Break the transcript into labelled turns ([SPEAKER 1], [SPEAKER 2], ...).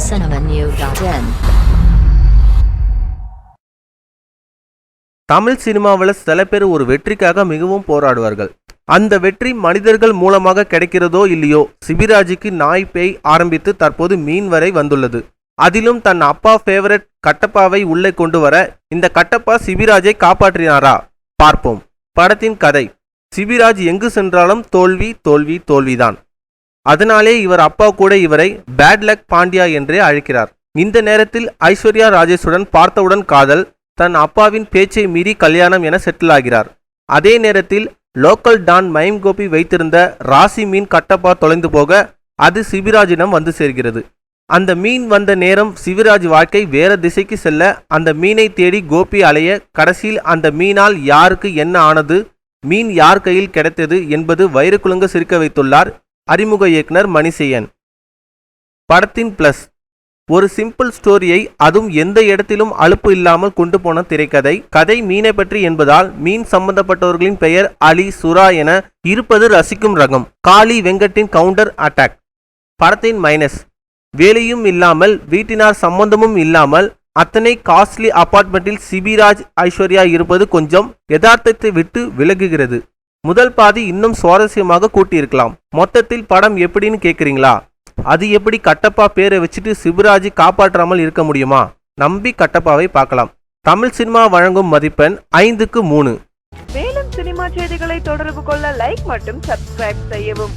[SPEAKER 1] tamilcinemanew.in.
[SPEAKER 2] Tamil சினிமாவில் சில பேர் ஒரு வெற்றிக்காக மிகவும் போராடுவார்கள். அந்த வெற்றி மனிதர்கள் மூலமாக கிடைக்கிறதோ இல்லையோ, சிபிராஜுக்கு நாய் பேய் ஆரம்பித்து தற்போது மீன் வரை வந்துள்ளது. அதிலும் தன் அப்பா ஃபேவரட் கட்டப்பாவை உள்ளே கொண்டு வர இந்த கட்டப்பா சிபிராஜை காப்பாற்றினாரா? பார்ப்போம். படத்தின் கதை: சிபிராஜ் எங்கு சென்றாலும் தோல்வி தோல்வி தோல்விதான். அதனாலே இவர் அப்பா கூட இவரை பேட் லக் பாண்டியா என்றே அழைக்கிறார். இந்த நேரத்தில் ஐஸ்வர்யா ராஜேஷுடன் பார்த்தவுடன் காதல், தன் அப்பாவின் பேச்சை மீறி கல்யாணம் என செட்டில் ஆகிறார். அதே நேரத்தில் லோக்கல் டான் மயம் கோபி வைத்திருந்த ராசி மீன் கட்டப்பா தொலைந்து போக அது சிபிராஜிடம் வந்து சேர்கிறது. அந்த மீன் வந்த நேரம் சிபிராஜ் வாழ்க்கை வேற திசைக்கு செல்ல அந்த மீனை தேடி கோபி அலைய கடைசியில் அந்த மீனால் யாருக்கு என்ன ஆனது, மீன் யார் கையில் கிடைத்தது என்பது வயிறு குலுங்க சிரிக்க வைத்துள்ளார் அறிமுக இயக்குனர் மணிசெய்யன். படத்தின் பிளஸ்: ஒரு சிம்பிள் ஸ்டோரியை அதுவும் எந்த இடத்திலும் அலுப்பு இல்லாமல் கொண்டு போன திரைக்கதை. கதை மீனை பற்றி என்பதால் மீன் சம்பந்தப்பட்டவர்களின் பெயர் அலி, சுரா என இருப்பது ரசிக்கும் ரகம். காளி வெங்கட்டின் கவுண்டர் அட்டாக். படத்தின் மைனஸ்: வேலையும் இல்லாமல் வீட்டினார் சம்பந்தமும் இல்லாமல் அத்தனை காஸ்ட்லி அபார்ட்மெண்ட்டில் சிபிராஜ் ஐஸ்வர்யா இருப்பது கொஞ்சம் யதார்த்தத்தை விட்டு விலகுகிறது. முதல் பாதி இன்னும் சுவாரஸ்யமாக கூட்டியிருக்கலாம். மொத்தத்தில் படம் எப்படின்னு கேட்குறீங்களா? அது எப்படி கட்டப்பா பேரை வச்சுட்டு சிபிராஜ் காப்பாற்றாமல் இருக்க முடியுமா? நம்பி கட்டப்பாவை பார்க்கலாம். தமிழ் சினிமா வழங்கும் மதிப்பெண் 5க்கு 3.
[SPEAKER 3] மேலும் சினிமா செய்திகளை தொடர்பு கொள்ள லைக் மற்றும் சப்ஸ்கிரைப் செய்யவும்.